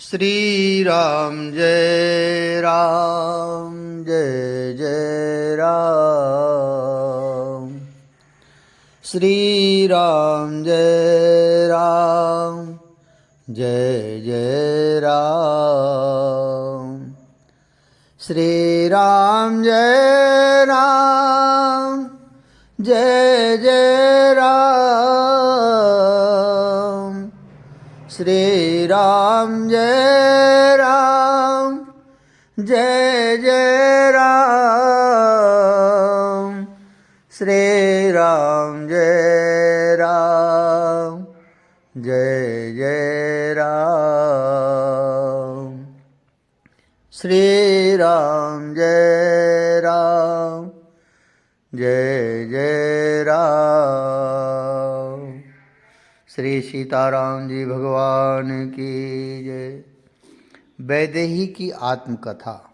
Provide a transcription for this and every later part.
श्री राम जय राम जय जय राम। श्री राम जय राम जय जय राम। श्री राम जय राम जय जय राम। श्री राम जय राम जय जय राम। श्री राम जय राम जय जय राम। श्री राम जय राम जय जय राम। श्री सीताराम जी भगवान की जय। वैदेही की आत्मकथा।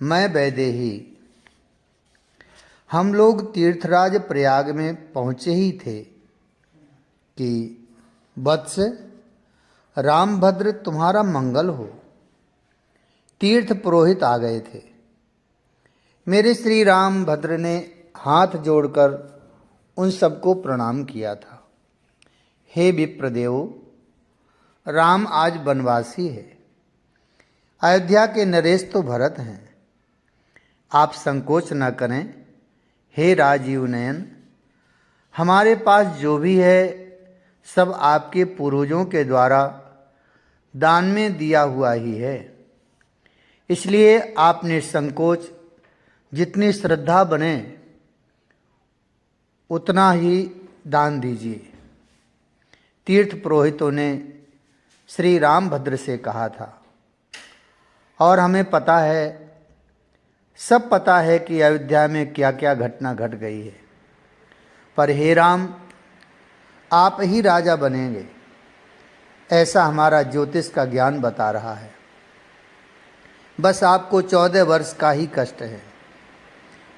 मैं वैदेही। हम लोग तीर्थराज प्रयाग में पहुँचे ही थे कि वत्स रामभद्र तुम्हारा मंगल हो। तीर्थ पुरोहित आ गए थे। मेरे श्री रामभद्र ने हाथ जोड़कर उन सबको प्रणाम किया था। हे विप्रदेव, राम आज वनवासी है। अयोध्या के नरेश तो भरत हैं। आप संकोच न करें। हे राजीव नयन, हमारे पास जो भी है सब आपके पूर्वजों के द्वारा दान में दिया हुआ ही है। इसलिए आप निसंकोच जितनी श्रद्धा बने उतना ही दान दीजिए। तीर्थ पुरोहितों ने श्री रामभद्र से कहा था और हमें पता है, सब पता है कि अयोध्या में क्या क्या घटना घट गई है। पर हे राम, आप ही राजा बनेंगे ऐसा हमारा ज्योतिष का ज्ञान बता रहा है। बस आपको 14 वर्ष का ही कष्ट है,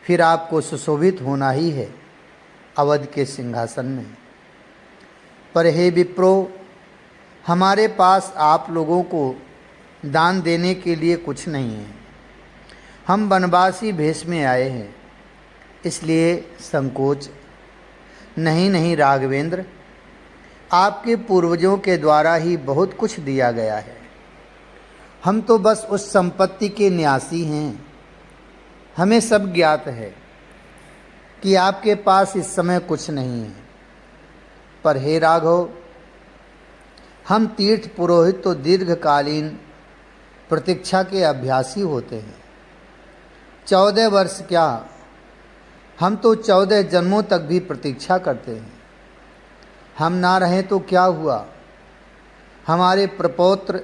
फिर आपको सुशोभित होना ही है अवध के सिंहासन में। पर हे विप्रो, हमारे पास आप लोगों को दान देने के लिए कुछ नहीं है। हम वनवासी भेष में आए हैं, इसलिए संकोच नहीं राघवेंद्र, आपके पूर्वजों के द्वारा ही बहुत कुछ दिया गया है। हम तो बस उस संपत्ति के न्यासी हैं। हमें सब ज्ञात है कि आपके पास इस समय कुछ नहीं है। पर हे राघव, हम तीर्थ पुरोहित तो दीर्घकालीन प्रतीक्षा के अभ्यासी होते हैं। 14 वर्ष क्या, हम तो 14 जन्मों तक भी प्रतीक्षा करते हैं। हम ना रहें तो क्या हुआ, हमारे प्रपौत्र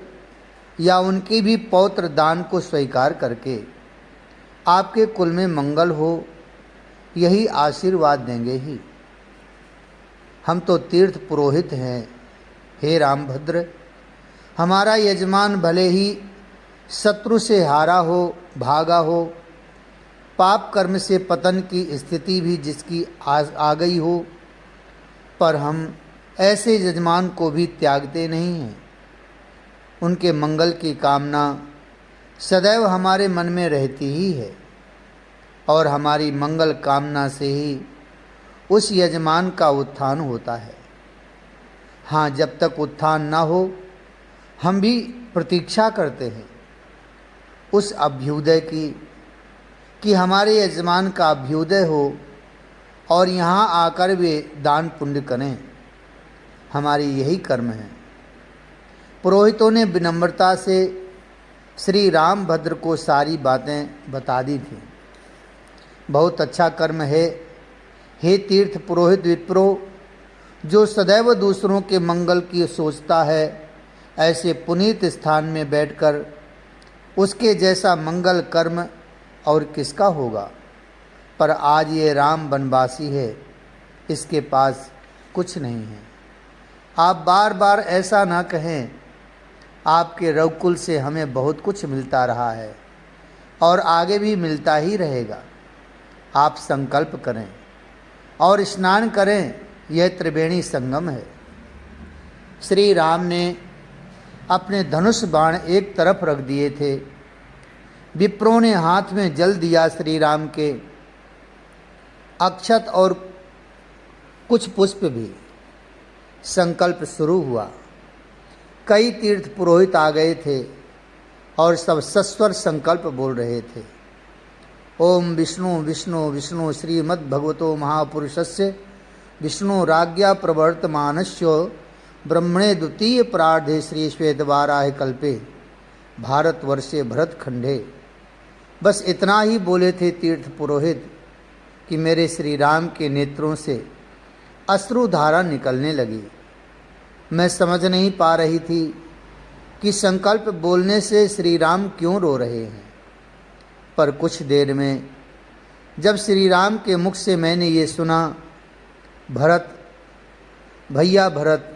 या उनके भी पौत्र दान को स्वीकार करके आपके कुल में मंगल हो, यही आशीर्वाद देंगे ही। हम तो तीर्थ पुरोहित हैं। हे रामभद्र, हमारा यजमान भले ही शत्रु से हारा हो, भागा हो, पाप कर्म से पतन की स्थिति भी जिसकी आ गई हो, पर हम ऐसे यजमान को भी त्यागते नहीं हैं। उनके मंगल की कामना सदैव हमारे मन में रहती ही है और हमारी मंगल कामना से ही उस यजमान का उत्थान होता है। हाँ, जब तक उत्थान ना हो हम भी प्रतीक्षा करते हैं उस अभ्युदय की, कि हमारे यजमान का अभ्युदय हो और यहाँ आकर वे दान पुण्य करें। हमारी यही कर्म है। पुरोहितों ने विनम्रता से श्री रामभद्र को सारी बातें बता दी थी। बहुत अच्छा कर्म है हे तीर्थ पुरोहित विप्रो, जो सदैव दूसरों के मंगल की सोचता है। ऐसे पुनीत स्थान में बैठकर उसके जैसा मंगल कर्म और किसका होगा। पर आज ये राम वनवासी है, इसके पास कुछ नहीं है। आप बार बार ऐसा ना कहें। आपके रघुकुल से हमें बहुत कुछ मिलता रहा है और आगे भी मिलता ही रहेगा। आप संकल्प करें और स्नान करें, यह त्रिवेणी संगम है। श्री राम ने अपने धनुष बाण एक तरफ रख दिए थे। विप्रों ने हाथ में जल दिया श्री राम के, अक्षत और कुछ पुष्प भी। संकल्प शुरू हुआ। कई तीर्थ पुरोहित आ गए थे और सब सस्वर संकल्प बोल रहे थे। ओम विष्णु विष्णु विष्णु श्रीमद्भगवतो महापुरुषस्य विष्णु राज्ञा प्रवर्तमानस्य ब्रह्मणे द्वितीय प्रार्धे श्री श्वेतवाराह कल्पे भारतवर्षे भरतखंडे। बस इतना ही बोले थे तीर्थ पुरोहित कि मेरे श्री राम के नेत्रों से अश्रुधारा निकलने लगी। मैं समझ नहीं पा रही थी कि संकल्प बोलने से श्री राम क्यों रो रहे हैं। पर कुछ देर में जब श्री राम के मुख से मैंने ये सुना, भरत, भैया भरत,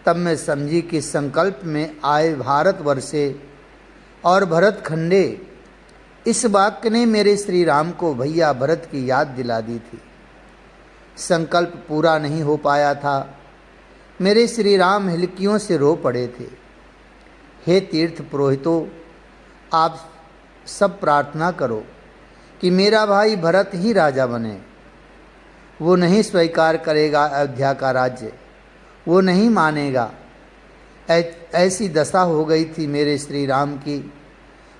तब मैं समझी कि संकल्प में आए भारतवर्षे और भरतखंडे, इस वाक्य ने मेरे श्री राम को भैया भरत की याद दिला दी थी। संकल्प पूरा नहीं हो पाया था। मेरे श्री राम हिलकियों से रो पड़े थे। हे तीर्थ पुरोहितों, आप सब प्रार्थना करो कि मेरा भाई भरत ही राजा बने। वो नहीं स्वीकार करेगा अयोध्या का राज्य, वो नहीं मानेगा। ऐसी दशा हो गई थी मेरे श्री राम की।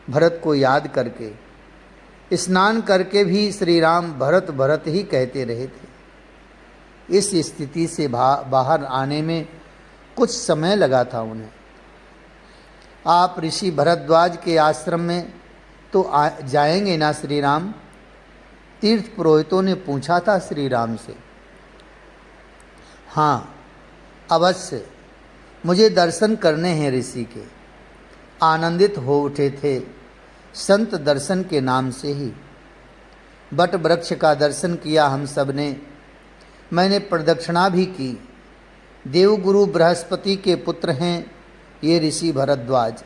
भरत को याद करके स्नान करके भी श्री राम भरत भरत ही कहते रहे थे। इस स्थिति से बाहर आने में कुछ समय लगा था उन्हें। आप ऋषि भरद्वाज के आश्रम में तो जाएंगे ना श्री राम? तीर्थ पुरोहितों ने पूछा था श्री राम से। हाँ अवश्य, मुझे दर्शन करने हैं ऋषि के। आनंदित हो उठे थे संत दर्शन के नाम से ही। बट वृक्ष का दर्शन किया हम सब ने। मैंने प्रदक्षिणा भी की। देवगुरु बृहस्पति के पुत्र हैं ये ऋषि भरद्वाज।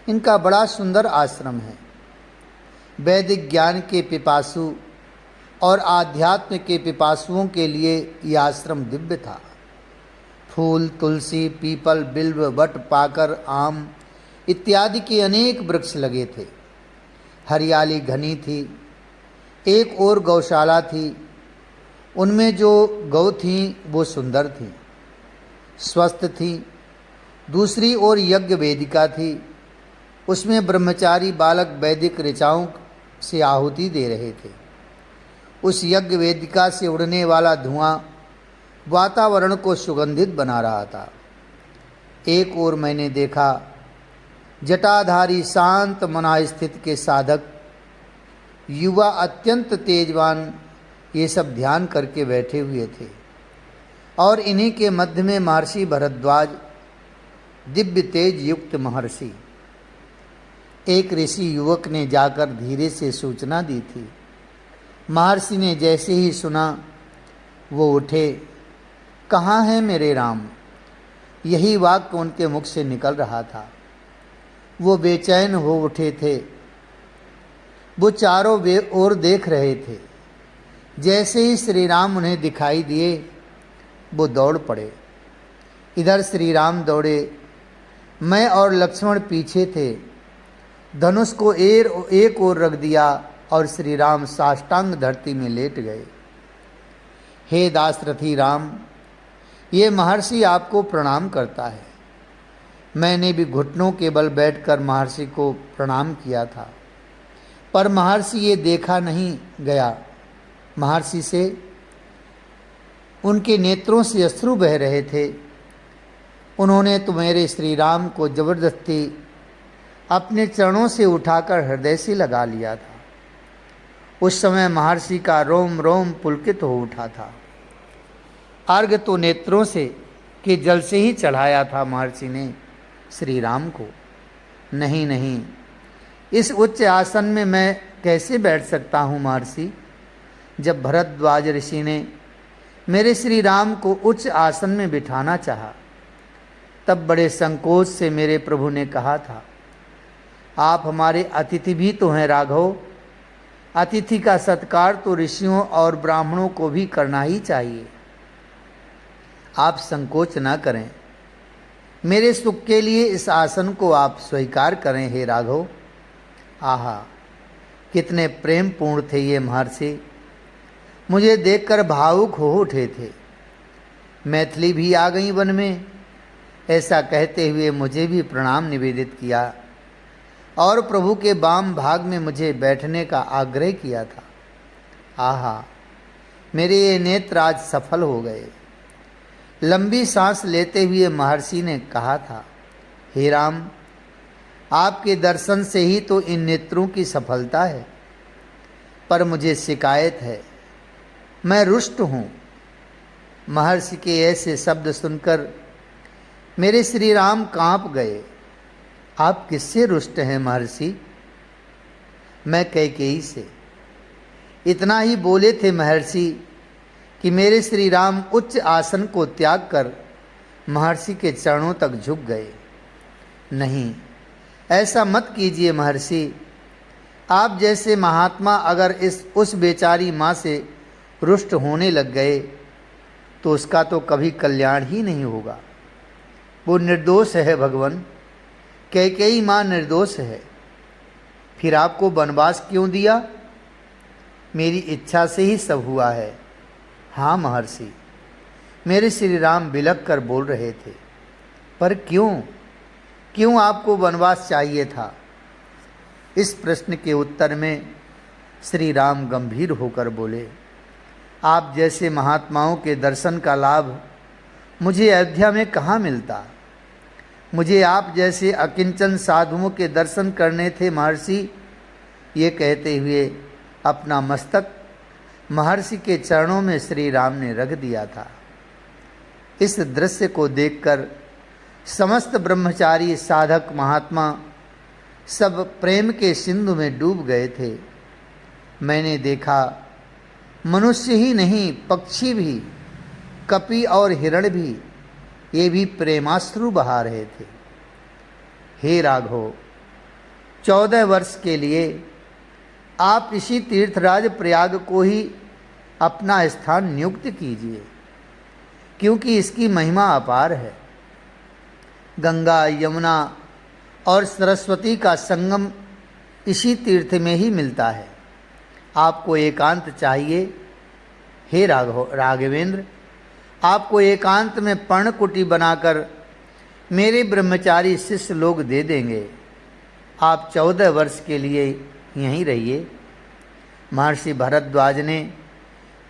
इनका बड़ा सुंदर आश्रम है। वैदिक ज्ञान के पिपासु और आध्यात्म के पिपासुओं के लिए यह आश्रम दिव्य था। फूल, तुलसी, पीपल, बिल्व, वट, पाकर, आम इत्यादि के अनेक वृक्ष लगे थे। हरियाली घनी थी। एक और गौशाला थी। उनमें जो गौ थीं वो सुंदर थीं, स्वस्थ थीं। दूसरी ओर यज्ञ वेदिका थी। उसमें ब्रह्मचारी बालक वैदिक ऋचाओं से आहुति दे रहे थे। उस यज्ञ वेदिका से उड़ने वाला धुआं वातावरण को सुगंधित बना रहा था। एक ओर मैंने देखा जटाधारी शांत मना स्थित के साधक युवा अत्यंत तेजवान ये सब ध्यान करके बैठे हुए थे। और इन्हीं के मध्य में महर्षि भरद्वाज, दिव्य तेज युक्त महर्षि। एक ऋषि युवक ने जाकर धीरे से सूचना दी थी। महर्षि ने जैसे ही सुना वो उठे। कहाँ हैं मेरे राम? यही वाक्य उनके मुख से निकल रहा था। वो बेचैन हो उठे थे। वो चारों ओर देख रहे थे। जैसे ही श्री राम उन्हें दिखाई दिए वो दौड़ पड़े। इधर श्री राम दौड़े, मैं और लक्ष्मण पीछे थे। धनुष को एक ओर रख दिया और श्री राम साष्टांग धरती में लेट गए। हे दासरथी राम, ये महर्षि आपको प्रणाम करता है। मैंने भी घुटनों के बल बैठकर महर्षि को प्रणाम किया था, पर महर्षि ये देखा नहीं गया। महर्षि से उनके नेत्रों से अश्रु बह रहे थे। उन्होंने तो मेरे श्री राम को जबरदस्ती अपने चरणों से उठाकर हृदय से लगा लिया था। उस समय महर्षि का रोम रोम पुलकित हो उठा था। अर्घ तो नेत्रों से के जल से ही चढ़ाया था महर्षि ने श्री राम को। नहीं नहीं, इस उच्च आसन में मैं कैसे बैठ सकता हूँ महर्षि? जब भरद्वाज ऋषि ने मेरे श्री राम को उच्च आसन में बिठाना चाहा, तब बड़े संकोच से मेरे प्रभु ने कहा था, आप हमारे अतिथि भी तो हैं राघव। अतिथि का सत्कार तो ऋषियों और ब्राह्मणों को भी करना ही चाहिए। आप संकोच न करें। मेरे सुख के लिए इस आसन को आप स्वीकार करें हे राघव। आहा, कितने प्रेम पूर्ण थे ये महर्षि, मुझे देखकर भावुक हो उठे थे। मैथिली भी आ गई वन में, ऐसा कहते हुए मुझे भी प्रणाम निवेदित किया और प्रभु के वाम भाग में मुझे बैठने का आग्रह किया था। आहा, मेरे ये नेत्र आज सफल हो गए। लंबी सांस लेते हुए महर्षि ने कहा था, हे राम, आपके दर्शन से ही तो इन नेत्रों की सफलता है, पर मुझे शिकायत है, मैं रुष्ट हूँ। महर्षि के ऐसे शब्द सुनकर मेरे श्री राम कांप गए। आप किससे रुष्ट हैं महर्षि? मैं कैकेयी से। इतना ही बोले थे महर्षि कि मेरे श्री राम उच्च आसन को त्याग कर महर्षि के चरणों तक झुक गए। नहीं, ऐसा मत कीजिए महर्षि। आप जैसे महात्मा अगर उस बेचारी माँ से रुष्ट होने लग गए तो उसका तो कभी कल्याण ही नहीं होगा। वो निर्दोष है भगवान, कैकेयी माँ निर्दोष है। फिर आपको वनवास क्यों दिया? मेरी इच्छा से ही सब हुआ है। हाँ महर्षि, मेरे श्री राम बिलख कर बोल रहे थे। पर क्यों आपको वनवास चाहिए था? इस प्रश्न के उत्तर में श्री राम गंभीर होकर बोले, आप जैसे महात्माओं के दर्शन का लाभ मुझे अयोध्या में कहाँ मिलता। मुझे आप जैसे अकिंचन साधुओं के दर्शन करने थे महर्षि। ये कहते हुए अपना मस्तक महर्षि के चरणों में श्री राम ने रख दिया था। इस दृश्य को देखकर समस्त ब्रह्मचारी साधक महात्मा सब प्रेम के सिंधु में डूब गए थे। मैंने देखा, मनुष्य ही नहीं, पक्षी भी, कपि और हिरण भी, ये भी प्रेमाश्रु बहा रहे थे। हे राघव, 14 वर्ष के लिए आप इसी तीर्थराज प्रयाग को ही अपना स्थान नियुक्त कीजिए, क्योंकि इसकी महिमा अपार है। गंगा, यमुना और सरस्वती का संगम इसी तीर्थ में ही मिलता है। आपको एकांत चाहिए हे राघवेंद्र। आपको एकांत में पर्णकुटी बनाकर मेरे ब्रह्मचारी शिष्य लोग दे देंगे। आप 14 वर्ष के लिए यहीं रहिए। महर्षि भरद्वाज ने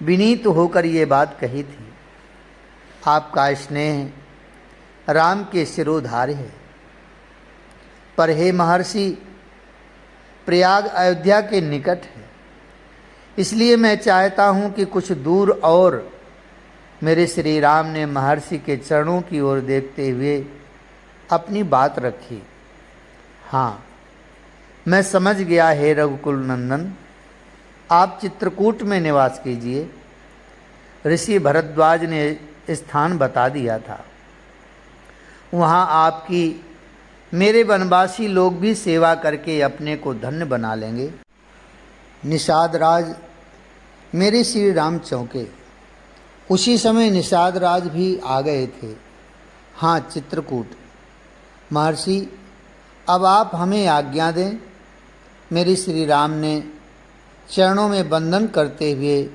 विनीत होकर ये बात कही थी। आपका स्नेह राम के शिरोधार्य है। पर हे महर्षि, प्रयाग अयोध्या के निकट है, इसलिए मैं चाहता हूँ कि कुछ दूर और। मेरे श्री राम ने महर्षि के चरणों की ओर देखते हुए अपनी बात रखी। हाँ, मैं समझ गया हे रघुकुल नंदन, आप चित्रकूट में निवास कीजिए। ऋषि भरद्वाज ने स्थान बता दिया था। वहाँ आपकी मेरे वनवासी लोग भी सेवा करके अपने को धन्य बना लेंगे। निषाद राज मेरे श्री राम चौंके। उसी समय निषाद राज भी आ गए थे। हाँ, चित्रकूट। महर्षि, अब आप हमें आज्ञा दें। मेरे श्री राम ने चरणों में वंदन करते हुए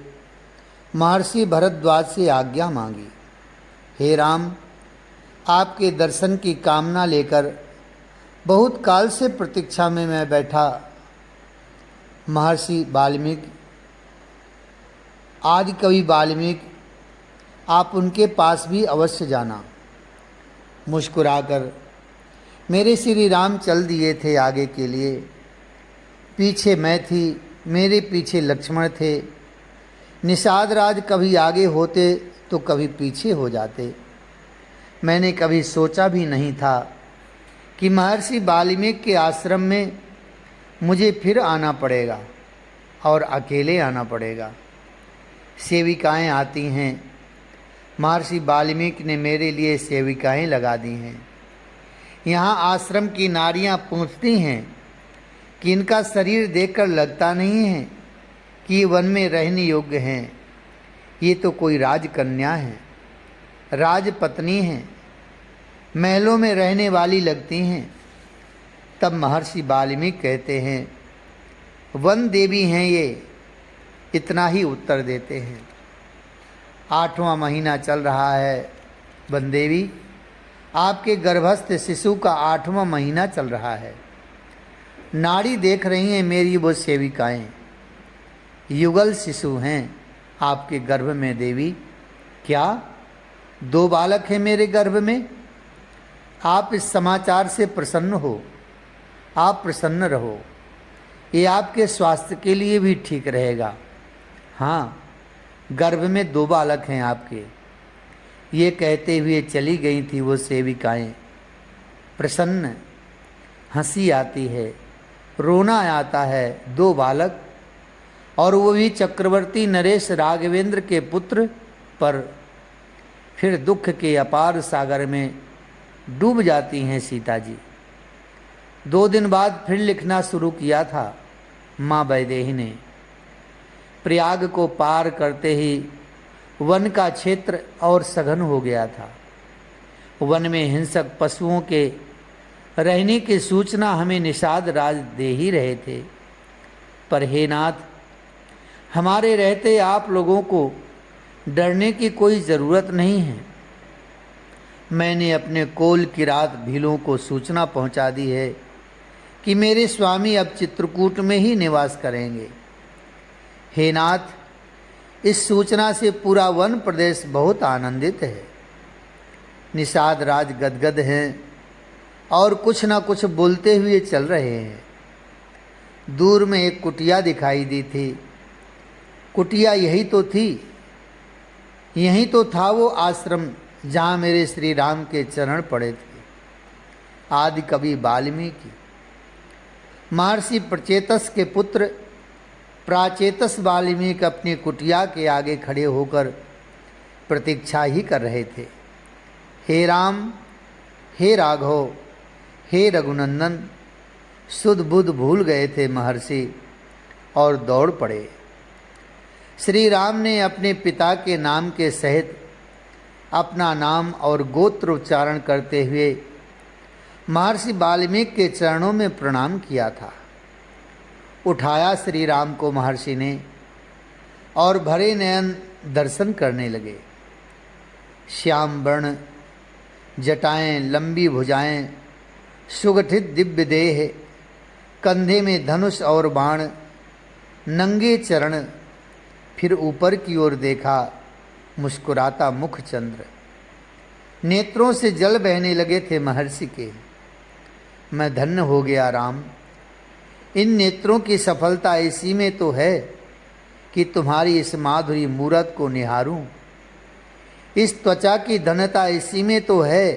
महर्षि भरद्वाज से आज्ञा मांगी। हे राम, आपके दर्शन की कामना लेकर बहुत काल से प्रतीक्षा में मैं बैठा। महर्षि वाल्मीकि, आदि कवि वाल्मीकि, आप उनके पास भी अवश्य जाना। मुस्कुराकर मेरे श्री राम चल दिए थे आगे के लिए। पीछे मैं थी, मेरे पीछे लक्ष्मण थे। निषाद राज कभी आगे होते तो कभी पीछे हो जाते। मैंने कभी सोचा भी नहीं था कि महर्षि वाल्मीकि के आश्रम में मुझे फिर आना पड़ेगा और अकेले आना पड़ेगा। सेविकाएं आती हैं। महर्षि वाल्मीकि ने मेरे लिए सेविकाएं लगा दी हैं। यहाँ आश्रम की नारियाँ पूछती हैं कि इनका शरीर देखकर लगता नहीं है कि वन में रहने योग्य हैं। ये तो कोई राजकन्या है, राजपत्नी है। महलों में रहने वाली लगती हैं। तब महर्षि वाल्मीकि कहते हैं, वन देवी हैं ये, इतना ही उत्तर देते हैं। 8वां महीना चल रहा है वन देवी, आपके गर्भस्थ शिशु का 8वां महीना चल रहा है। नाड़ी देख रही हैं मेरी वो सेविकाएं, युगल शिशु हैं आपके गर्भ में देवी। क्या 2 बालक हैं मेरे गर्भ में? आप इस समाचार से प्रसन्न हो, आप प्रसन्न रहो, ये आपके स्वास्थ्य के लिए भी ठीक रहेगा। हाँ, गर्भ में 2 बालक हैं आपके। ये कहते हुए चली गई थी वो सेविकाएं। प्रसन्न, हंसी आती है, रोना आता है। 2 बालक, और वो भी चक्रवर्ती नरेश राघवेंद्र के पुत्र, पर फिर दुख के अपार सागर में डूब जाती हैं सीता जी। 2 दिन बाद फिर लिखना शुरू किया था माँ वैदेही ने। प्रयाग को पार करते ही वन का क्षेत्र और सघन हो गया था। वन में हिंसक पशुओं के रहने की सूचना हमें निषाद राज दे ही रहे थे, पर हे नाथ, हमारे रहते आप लोगों को डरने की कोई ज़रूरत नहीं है। मैंने अपने कोल किरात भीलों को सूचना पहुंचा दी है कि मेरे स्वामी अब चित्रकूट में ही निवास करेंगे। हे नाथ, इस सूचना से पूरा वन प्रदेश बहुत आनंदित है। निषाद राज गदगद हैं और कुछ न कुछ बोलते हुए चल रहे हैं। दूर में एक कुटिया दिखाई दी थी। कुटिया यही तो थी, यही तो था वो आश्रम जहाँ मेरे श्री राम के चरण पड़े थे। आदि कवि वाल्मीकि महर्षि प्रचेतस के पुत्र प्राचेतस वाल्मीकि अपनी कुटिया के आगे खड़े होकर प्रतीक्षा ही कर रहे थे। हे राम, हे राघव, हे रघुनंदन, सुध बुध भूल गए थे महर्षि और दौड़ पड़े। श्री राम ने अपने पिता के नाम के सहित अपना नाम और गोत्र उच्चारण करते हुए महर्षि वाल्मीकि के चरणों में प्रणाम किया था। उठाया श्री राम को महर्षि ने और भरे नयन दर्शन करने लगे। श्याम वर्ण, जटाएं, लंबी भुजाएं, सुगठित दिव्य देह, कंधे में धनुष और बाण, नंगे चरण। फिर ऊपर की ओर देखा, मुस्कुराता मुख चंद्र। नेत्रों से जल बहने लगे थे महर्षि के। मैं धन्य हो गया राम, इन नेत्रों की सफलता इसी में तो है कि तुम्हारी इस माधुरी मूरत को निहारूं। इस त्वचा की धन्यता इसी में तो है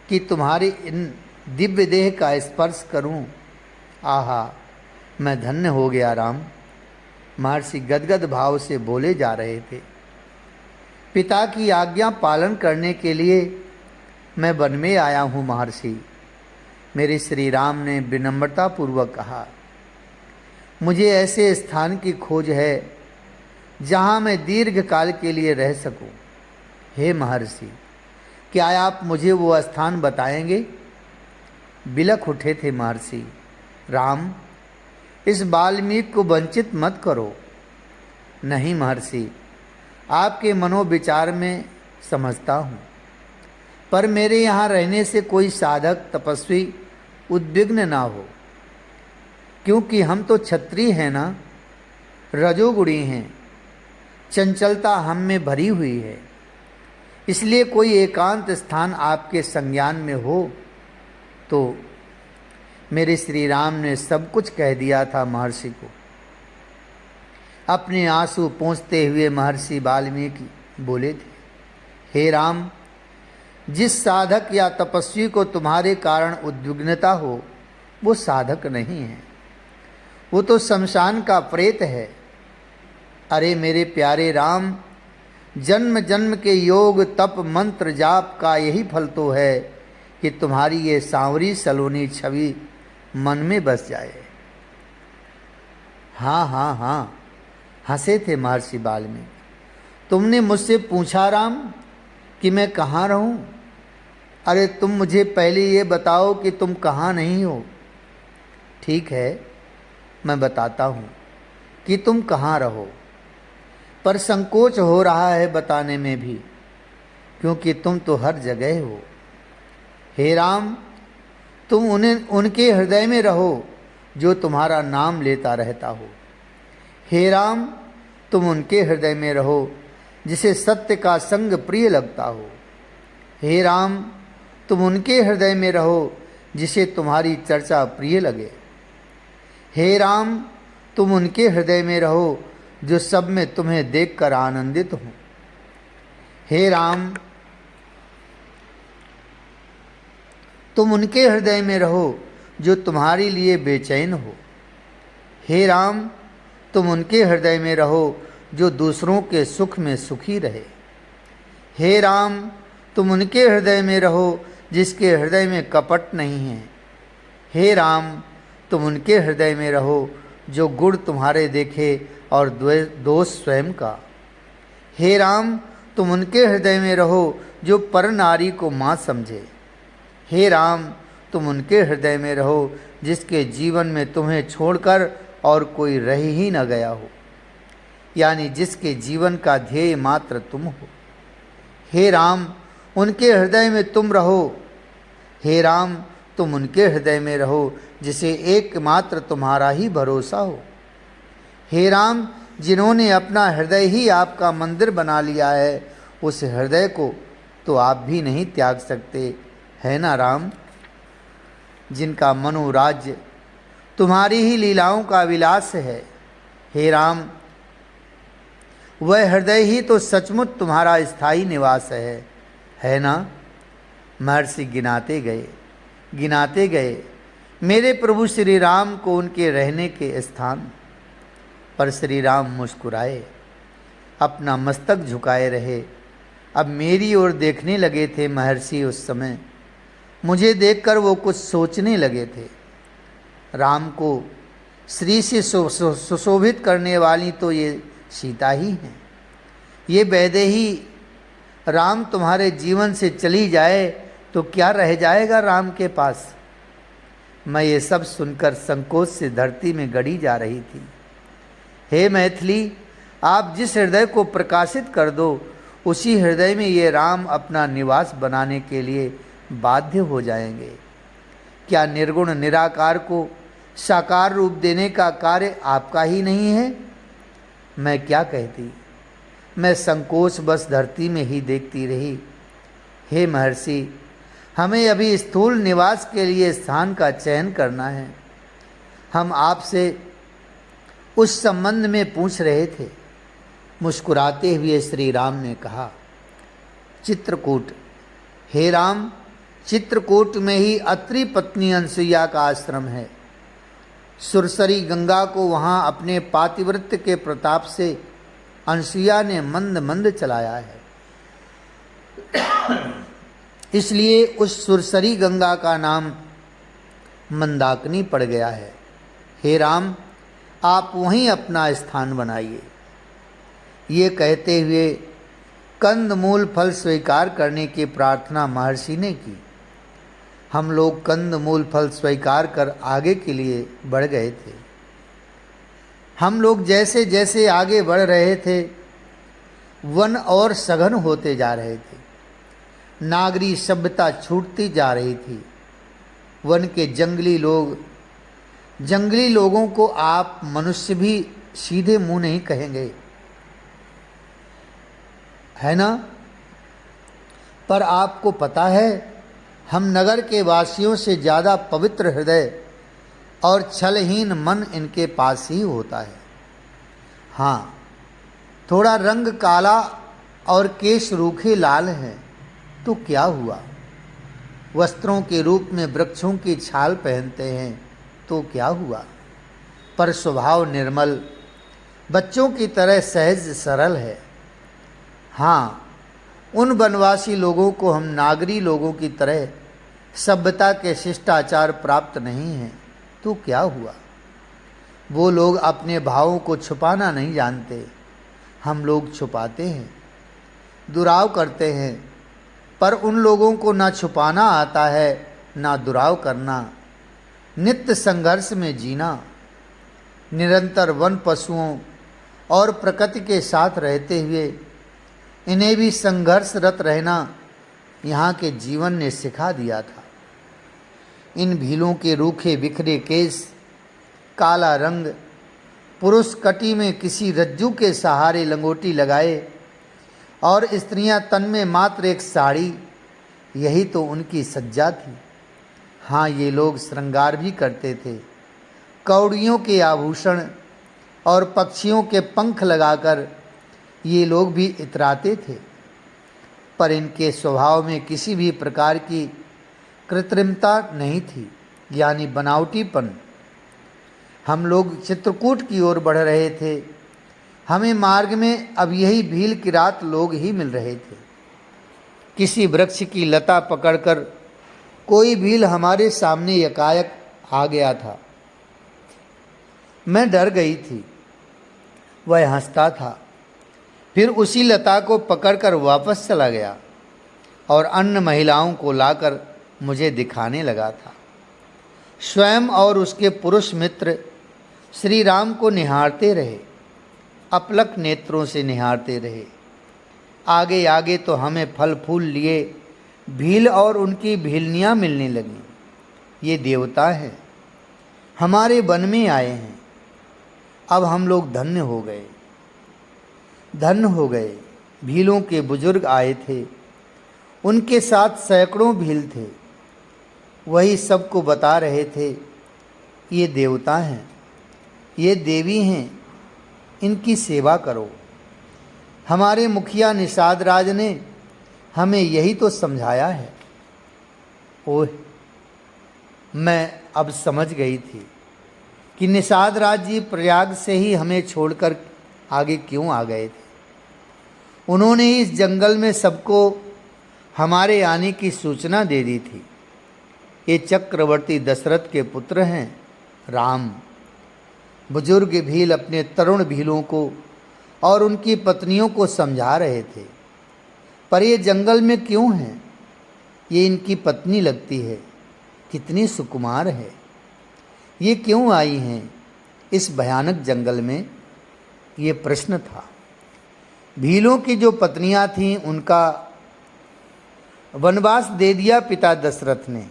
कि तुम्हारी इन दिव्य देह का स्पर्श करूं। आहा, मैं धन्य हो गया राम। महर्षि गदगद भाव से बोले जा रहे थे। पिता की आज्ञा पालन करने के लिए मैं वन में आया हूँ महर्षि। मेरे श्री राम ने विनम्रता पूर्वक कहा, मुझे ऐसे स्थान की खोज है जहाँ मैं दीर्घ काल के लिए रह सकूं। हे महर्षि, क्या आप मुझे वो स्थान बताएंगे? बिलख उठे थे महर्षि। राम, इस वाल्मीकि को वंचित मत करो। नहीं महर्षि, आपके मनोविचार में समझता हूँ, पर मेरे यहाँ रहने से कोई साधक तपस्वी उद्विग्न ना हो, क्योंकि हम तो क्षत्रिय हैं ना, रजोगुणी हैं, चंचलता हम में भरी हुई है। इसलिए कोई एकांत स्थान आपके संज्ञान में हो तो। मेरे श्री राम ने सब कुछ कह दिया था महर्षि को। अपने आंसू पोंछते हुए महर्षि वाल्मीकि बोले थे, हे राम, जिस साधक या तपस्वी को तुम्हारे कारण उद्विग्नता हो वो साधक नहीं है, वो तो शमशान का प्रेत है। अरे मेरे प्यारे राम, जन्म जन्म के योग तप मंत्र जाप का यही फल तो है कि तुम्हारी ये सांवरी सलोनी छवि मन में बस जाए। हाँ हाँ हाँ, हंसे थे महर्षि वाल्मीकि। तुमने मुझसे पूछा राम कि मैं कहाँ रहूं? अरे तुम मुझे पहले ये बताओ कि तुम कहाँ नहीं हो। ठीक है, मैं बताता हूँ कि तुम कहाँ रहो, पर संकोच हो रहा है बताने में भी, क्योंकि तुम तो हर जगह हो। हे राम, तुम उनके हृदय में रहो जो तुम्हारा नाम लेता रहता हो। हे राम, तुम उनके हृदय में रहो जिसे सत्य का संग प्रिय लगता हो। हे राम, तुम उनके हृदय में रहो जिसे तुम्हारी चर्चा प्रिय लगे। हे राम, तुम उनके हृदय में रहो जो सब में तुम्हें देखकर आनंदित हो। हे राम, तुम उनके हृदय में रहो जो तुम्हारे लिए बेचैन हो। हे राम, तुम उनके हृदय में रहो जो दूसरों के सुख में सुखी रहे। हे राम, तुम उनके हृदय में रहो जिसके हृदय में कपट नहीं है। हे राम, तुम उनके हृदय में रहो जो गुण तुम्हारे देखे और दोष स्वयं का। हे राम, तुम उनके हृदय में रहो जो पर नारी को माँ समझे। हे राम, तुम उनके हृदय में रहो जिसके जीवन में तुम्हें छोड़कर और कोई रह ही न गया हो, यानी जिसके जीवन का ध्येय मात्र तुम हो। हे राम, उनके हृदय में तुम रहो। हे राम, तुम उनके हृदय में रहो जिसे एकमात्र तुम्हारा ही भरोसा हो। हे राम, जिन्होंने अपना हृदय ही आपका मंदिर बना लिया है, उस हृदय को तो आप भी नहीं त्याग सकते, है ना राम। जिनका मनोराज्य तुम्हारी ही लीलाओं का विलास है। हे राम, वह हृदय ही तो सचमुच तुम्हारा स्थायी निवास है ना। महर्षि गिनाते गए मेरे प्रभु श्री राम को उनके रहने के स्थान पर। श्री राम मुस्कुराए, अपना मस्तक झुकाए रहे। अब मेरी ओर देखने लगे थे महर्षि। उस समय मुझे देखकर वो कुछ सोचने लगे थे। राम को श्री से सुशोभित करने वाली तो ये सीता ही हैं। ये वैदेही राम तुम्हारे जीवन से चली जाए तो क्या रह जाएगा राम के पास। मैं ये सब सुनकर संकोच से धरती में गड़ी जा रही थी। हे मैथिली, आप जिस हृदय को प्रकाशित कर दो, उसी हृदय में ये राम अपना निवास बनाने के लिए बाध्य हो जाएंगे। क्या निर्गुण निराकार को साकार रूप देने का कार्य आपका ही नहीं है। मैं क्या कहती, मैं संकोच बस धरती में ही देखती रही। हे महर्षि, हमें अभी स्थूल निवास के लिए स्थान का चयन करना है। हम आपसे उस संबंध में पूछ रहे थे। मुस्कुराते हुए श्री राम ने कहा, चित्रकूट। हे राम, चित्रकूट में ही अत्रि पत्नी अनसुईया का आश्रम है। सुरसरी गंगा को वहाँ अपने पातिव्रत्य के प्रताप से अनसुईया ने मंद मंद चलाया है। इसलिए उस सुरसरी गंगा का नाम मंदाकिनी पड़ गया है। हे राम, आप वहीं अपना स्थान बनाइए। ये कहते हुए कंद मूल फल स्वीकार करने की प्रार्थना महर्षि ने की। हम लोग कंद मूल फल स्वीकार कर आगे के लिए बढ़ गए थे। हम लोग जैसे जैसे आगे बढ़ रहे थे, वन और सघन होते जा रहे थे। नागरी सभ्यता छूटती जा रही थी। वन के जंगली लोगों को आप मनुष्य भी सीधे मुंह नहीं कहेंगे, है ना। पर आपको पता है, हम नगर के वासियों से ज़्यादा पवित्र हृदय और छलहीन मन इनके पास ही होता है। हाँ, थोड़ा रंग काला और केश रूखे लाल हैं तो क्या हुआ। वस्त्रों के रूप में वृक्षों की छाल पहनते हैं तो क्या हुआ। पर स्वभाव निर्मल, बच्चों की तरह सहज सरल है। हाँ, उन वनवासी लोगों को हम नागरी लोगों की तरह सभ्यता के शिष्टाचार प्राप्त नहीं हैं तो क्या हुआ। वो लोग अपने भावों को छुपाना नहीं जानते, हम लोग छुपाते हैं, दुराव करते हैं। पर उन लोगों को ना छुपाना आता है, ना दुराव करना, नित्य संघर्ष में जीना, निरंतर वन पशुओं और प्रकृति के साथ रहते हुए इन्हें भी संघर्षरत रहना यहाँ के जीवन ने सिखा दिया था। इन भीलों के रूखे बिखरे केस, काला रंग, पुरुष कटी में किसी रज्जू के सहारे लंगोटी लगाए और स्त्रियां तन में मात्र एक साड़ी, यही तो उनकी सज्जा थी। हाँ, ये लोग श्रृंगार भी करते थे, कौड़ियों के आभूषण और पक्षियों के पंख लगाकर ये लोग भी इतराते थे, पर इनके स्वभाव में किसी भी प्रकार की कृत्रिमता नहीं थी, यानी बनावटीपन। हम लोग चित्रकूट की ओर बढ़ रहे थे। हमें मार्ग में अब यही भील किरात लोग ही मिल रहे थे। किसी वृक्ष की लता पकड़कर कोई भील हमारे सामने एकाएक आ गया था। मैं डर गई थी। वह हंसता था, फिर उसी लता को पकड़कर वापस चला गया और अन्य महिलाओं को लाकर मुझे दिखाने लगा था। स्वयं और उसके पुरुष मित्र श्री राम को निहारते रहे, अपलक नेत्रों से निहारते रहे। आगे आगे तो हमें फल फूल लिए भील और उनकी भीलनियाँ मिलने लगीं। ये देवता हैं, हमारे वन में आए हैं। अब हम लोग धन्य हो गए, धन्य हो गए। भीलों के बुजुर्ग आए थे, उनके साथ सैकड़ों भील थे। वही सबको बता रहे थे, ये देवता हैं, ये देवी हैं, इनकी सेवा करो। हमारे मुखिया निषाद राज ने हमें यही तो समझाया है। ओह, मैं अब समझ गई थी कि निषाद राज जी प्रयाग से ही हमें छोड़कर आगे क्यों आ गए थे। उन्होंने इस जंगल में सबको हमारे आने की सूचना दे दी थी। ये चक्रवर्ती दशरथ के पुत्र हैं राम। बुजुर्ग भील अपने तरुण भीलों को और उनकी पत्नियों को समझा रहे थे, पर ये जंगल में क्यों हैं? ये इनकी पत्नी लगती है, कितनी सुकुमार है। ये क्यों आई हैं इस भयानक जंगल में? ये प्रश्न था। भीलों की जो पत्नियां थीं उनका वनवास दे दिया पिता दशरथ ने।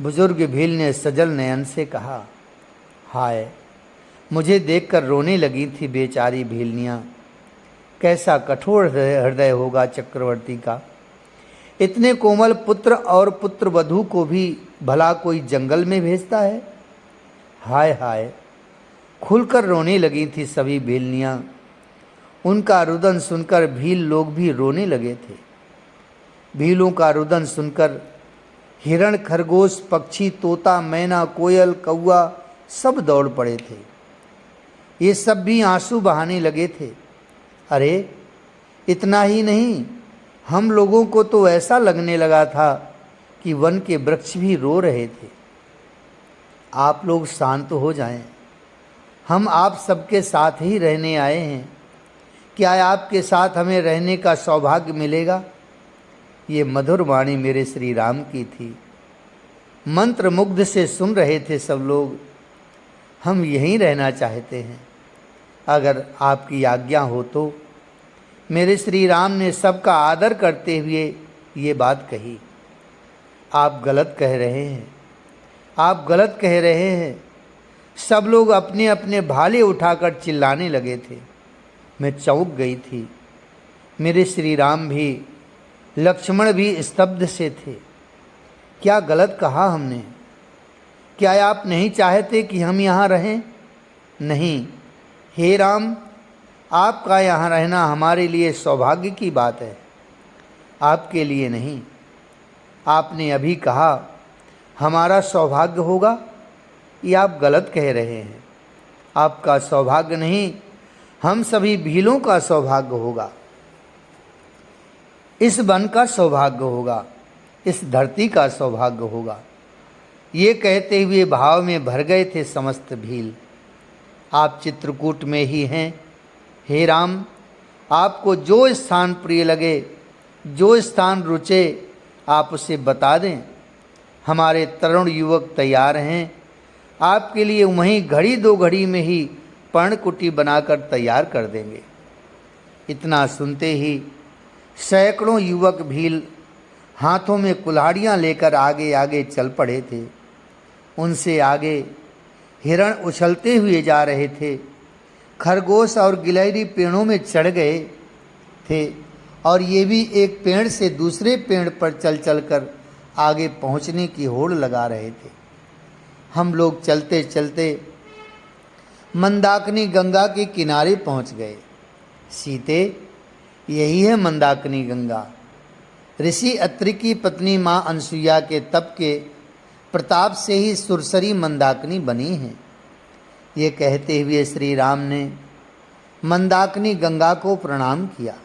बुजुर्ग भील ने सजल नयन से कहा, हाय, मुझे देखकर रोने लगी थी बेचारी भीलनियाँ। कैसा कठोर हृदय होगा चक्रवर्ती का। इतने कोमल पुत्र और पुत्र वधू को भी भला कोई जंगल में भेजता है। हाय हाय, खुलकर रोने लगी थी सभी भीलनियाँ। उनका रुदन सुनकर भील लोग भी रोने लगे थे। भीलों का रुदन सुनकर हिरण, खरगोश, पक्षी, तोता, मैना, कोयल, कौआ सब दौड़ पड़े थे। ये सब भी आंसू बहाने लगे थे। अरे, इतना ही नहीं, हम लोगों को तो ऐसा लगने लगा था कि वन के वृक्ष भी रो रहे थे। आप लोग शांत हो जाएं, हम आप सबके साथ ही रहने आए हैं। क्या आपके साथ हमें रहने का सौभाग्य मिलेगा? ये मधुर वाणी मेरे श्री राम की थी। मंत्र मुग्ध से सुन रहे थे सब लोग। हम यहीं रहना चाहते हैं, अगर आपकी आज्ञा हो तो। मेरे श्री राम ने सबका आदर करते हुए ये बात कही। आप गलत कह रहे हैं, आप गलत कह रहे हैं। सब लोग अपने अपने भाले उठाकर चिल्लाने लगे थे। मैं चौंक गई थी। मेरे श्री राम भी, लक्ष्मण भी स्तब्ध से थे। क्या गलत कहा हमने? क्या आप नहीं चाहते कि हम यहाँ रहें? नहीं, हे राम, आपका यहाँ रहना हमारे लिए सौभाग्य की बात है, आपके लिए नहीं। आपने अभी कहा हमारा सौभाग्य होगा, ये आप गलत कह रहे हैं। आपका सौभाग्य नहीं, हम सभी भीलों का सौभाग्य होगा। इस वन का सौभाग्य होगा, इस धरती का सौभाग्य होगा। ये कहते हुए भाव में भर गए थे समस्त भील। आप चित्रकूट में ही हैं। हे राम, आपको जो स्थान प्रिय लगे जो स्थान रुचे आप उसे बता दें। हमारे तरुण युवक तैयार हैं, आपके लिए वहीं घड़ी दो घड़ी में ही पर्णकुटी बनाकर तैयार कर देंगे। इतना सुनते ही सैकड़ों युवक भील हाथों में कुल्हाड़ियाँ लेकर आगे आगे चल पड़े थे। उनसे आगे हिरण उछलते हुए जा रहे थे, खरगोश और गिलहरी पेड़ों में चढ़ गए थे और ये भी एक पेड़ से दूसरे पेड़ पर चल चल कर आगे पहुंचने की होड़ लगा रहे थे। हम लोग चलते चलते मंदाकिनी गंगा के किनारे पहुंच गए। सीते, यही है मंदाकिनी गंगा। ऋषि अत्रि की पत्नी माँ अनसुईया के तप के प्रताप से ही सुरसरी मंदाकिनी बनी है। ये कहते हुए श्री राम ने मंदाकिनी गंगा को प्रणाम किया।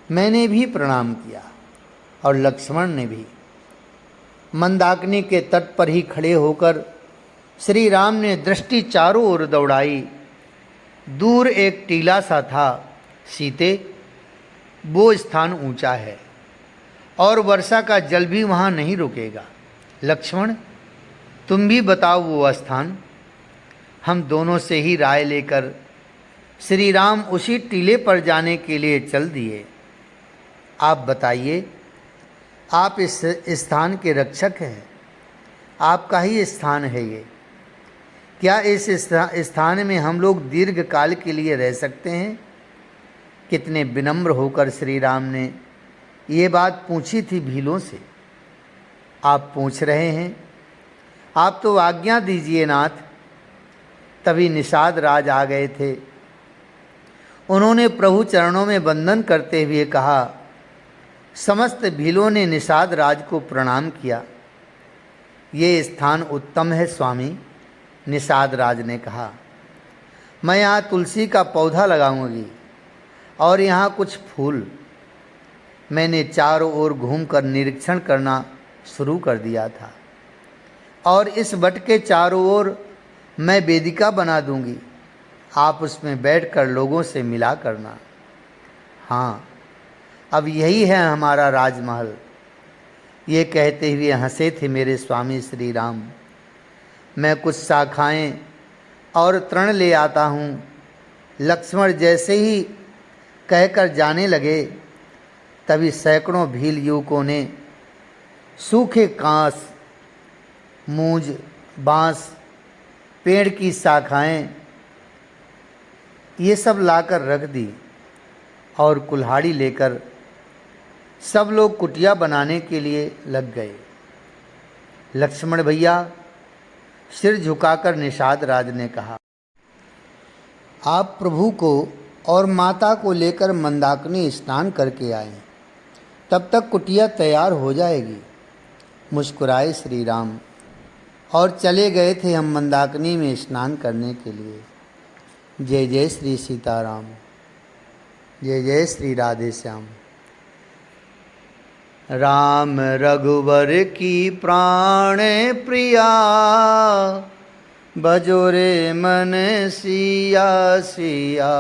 मैंने भी प्रणाम किया और लक्ष्मण ने भी। मंदाकिनी के तट पर ही खड़े होकर श्री राम ने दृष्टि चारों ओर दौड़ाई। दूर एक टीला सा था। सीते, वो स्थान ऊंचा है और वर्षा का जल भी वहाँ नहीं रुकेगा। लक्ष्मण, तुम भी बताओ वो स्थान। हम दोनों से ही राय लेकर श्री राम उसी टीले पर जाने के लिए चल दिए। आप बताइए, आप इस स्थान के रक्षक हैं, आपका ही स्थान है ये। क्या इस स्थान में हम लोग दीर्घ काल के लिए रह सकते हैं? कितने विनम्र होकर श्री राम ने ये बात पूछी थी भीलों से। आप पूछ रहे हैं, आप तो आज्ञा दीजिए नाथ। तभी निषाद राज आ गए थे। उन्होंने प्रभु चरणों में वंदन करते हुए कहा। समस्त भीलों ने निषाद राज को प्रणाम किया। ये स्थान उत्तम है स्वामी। निषाद राज ने कहा, मैं यहाँ तुलसी का पौधा लगाऊंगी और यहाँ कुछ फूल। मैंने चारों ओर घूमकर निरीक्षण करना शुरू कर दिया था और इस वट के चारों ओर मैं वेदिका बना दूंगी। आप उसमें बैठकर लोगों से मिला करना। हाँ, अब यही है हमारा राजमहल। ये कहते हुए हंसे थे मेरे स्वामी श्री राम। मैं कुछ शाखाएं और तृण ले आता हूँ। लक्ष्मण जैसे ही कहकर जाने लगे, तभी सैकड़ों भील युवकों ने सूखे कांस, मूंज, बांस, पेड़ की शाखाएं ये सब लाकर रख दी और कुल्हाड़ी लेकर सब लोग कुटिया बनाने के लिए लग गए। लक्ष्मण भैया, सिर झुकाकर निषाद राज ने कहा, आप प्रभु को और माता को लेकर मंदाकिनी स्नान करके आए, तब तक कुटिया तैयार हो जाएगी। मुस्कुराए श्री राम और चले गए थे हम मंदाकिनी में स्नान करने के लिए। जय जय श्री सीताराम, जय जय श्री राधे श्याम। राम रघुवर की प्राण प्रिया, भजो रे मन सिया सिया।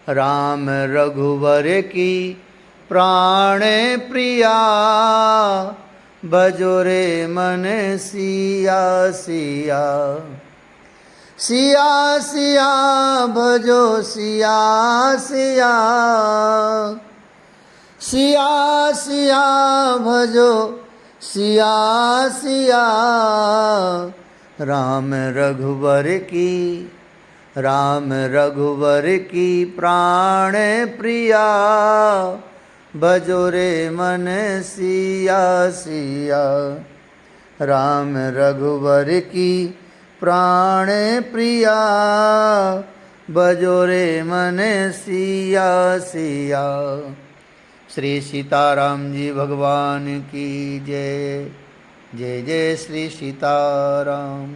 राम रघुवर की प्राण प्रिया, भजो रे मन सिया सिया। सिया सिया भजो सिया सिया। सिया सिया भजो सिया सिया। राम रघुवर की प्राण प्रिया, भजो रे मन सिया सिया। राम रघुवर की प्राण प्रिया, भजो रे मन सिया सिया। श्री सीताराम जी भगवान की जय। जय जय श्री सीताराम।